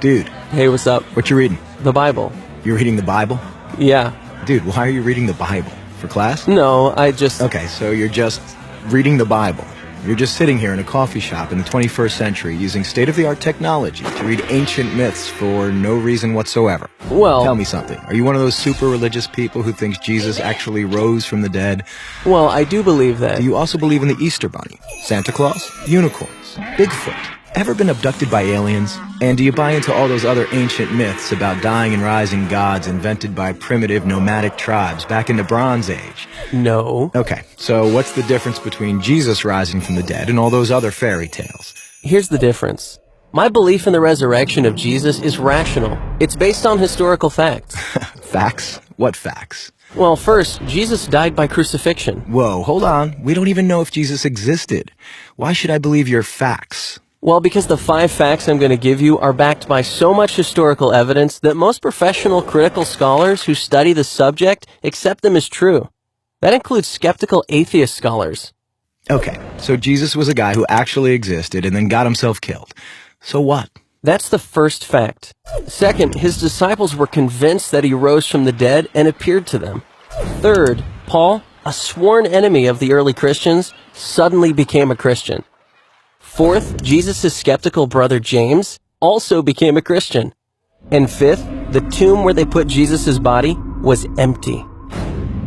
Dude, Hey, what's up? what you reading? The Bible. You're reading the Bible? Yeah. Dude, why are you reading the Bible? For class? No, I just... Okay, so you're just reading the Bible. You're just sitting here in a coffee shop in the 21st century using state-of-the-art technology to read ancient myths for no reason whatsoever. Well... Tell me something. Are you one of those super religious people who thinks Jesus actually rose from the dead? Well, I do believe that. Do you also believe in the Easter Bunny, Santa Claus, unicorns, Bigfoot? Ever been abducted by aliens? And do you buy into all those other ancient myths about dying and rising gods invented by primitive nomadic tribes back in the Bronze Age? No. Okay, so what's the difference between Jesus rising from the dead and all those other fairy tales? Here's the difference. My belief in the resurrection of Jesus is rational. It's based on historical facts. Facts? What facts? Well, first, Jesus died by crucifixion. Whoa, hold on. We don't even know if Jesus existed. Why should I believe your facts? Well, because the 5 facts I'm going to give you are backed by so much historical evidence that most professional critical scholars who study the subject accept them as true. That includes skeptical atheist scholars. Okay, so Jesus was a guy who actually existed and then got himself killed. So what? That's the first fact. Second, his disciples were convinced that he rose from the dead and appeared to them. Third, Paul, a sworn enemy of the early Christians, suddenly became a Christian. Fourth, Jesus' skeptical brother James also became a Christian. And fifth, the tomb where they put Jesus' body was empty.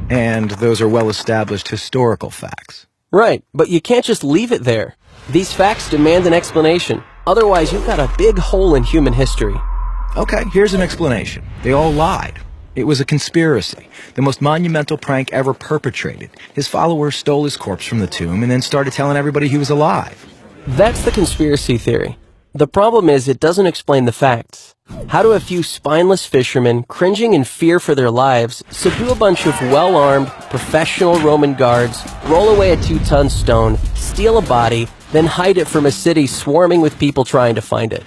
And those are well-established historical facts. Right, but you can't just leave it there. These facts demand an explanation. Otherwise, you've got a big hole in human history. Okay, here's an explanation. They all lied. It was a conspiracy, the most monumental prank ever perpetrated. His followers stole his corpse from the tomb and then started telling everybody he was alive. That's the conspiracy theory. The problem is it doesn't explain the facts. How do a few spineless fishermen, cringing in fear for their lives, subdue a bunch of well-armed, professional Roman guards, roll away a 2-ton stone, steal a body, then hide it from a city swarming with people trying to find it?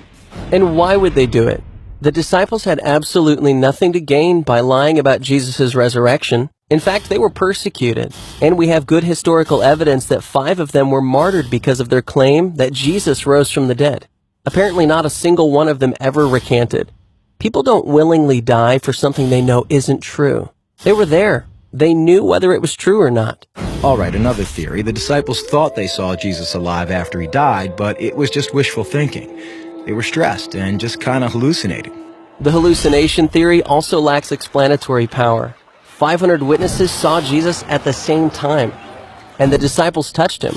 And why would they do it? The disciples had absolutely nothing to gain by lying about Jesus' resurrection. In fact, they were persecuted, and we have good historical evidence that 5 of them were martyred because of their claim that Jesus rose from the dead. Apparently not a single one of them ever recanted. People don't willingly die for something they know isn't true. They were there. They knew whether it was true or not. All right, another theory. The disciples thought they saw Jesus alive after he died, but it was just wishful thinking. They were stressed and just kind of hallucinating. The hallucination theory also lacks explanatory power. 500 witnesses saw Jesus at the same time, and the disciples touched him.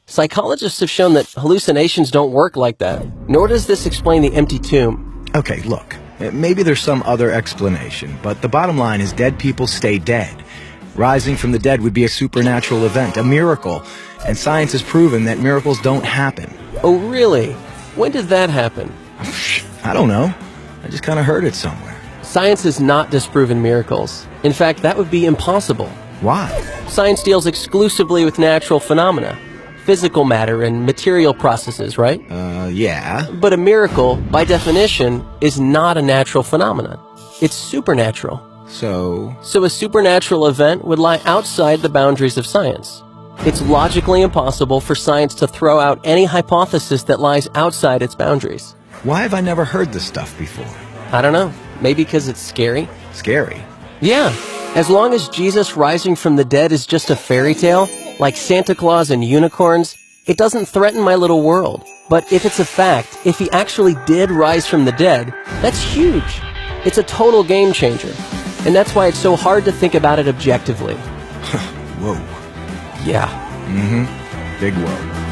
Psychologists have shown that hallucinations don't work like that, nor does this explain the empty tomb. Okay, look, maybe there's some other explanation, but the bottom line is dead people stay dead. Rising from the dead would be a supernatural event, a miracle, and science has proven that miracles don't happen. Oh, really? When did that happen? I don't know. I just kind of heard it somewhere. Science has not disproven miracles. In fact, that would be impossible. Why? Science deals exclusively with natural phenomena, physical matter and material processes, right? Yeah. But a miracle, by definition, is not a natural phenomenon. It's supernatural. So a supernatural event would lie outside the boundaries of science. It's logically impossible for science to throw out any hypothesis that lies outside its boundaries. why have I never heard this stuff before? I don't know. Maybe because it's scary? Scary? Yeah. As long as Jesus rising from the dead is just a fairy tale, like Santa Claus and unicorns, it doesn't threaten my little world. But if it's a fact, if he actually did rise from the dead, that's huge. It's a total game changer. And that's why it's so hard to think about it objectively. Whoa. Yeah. Big whoa.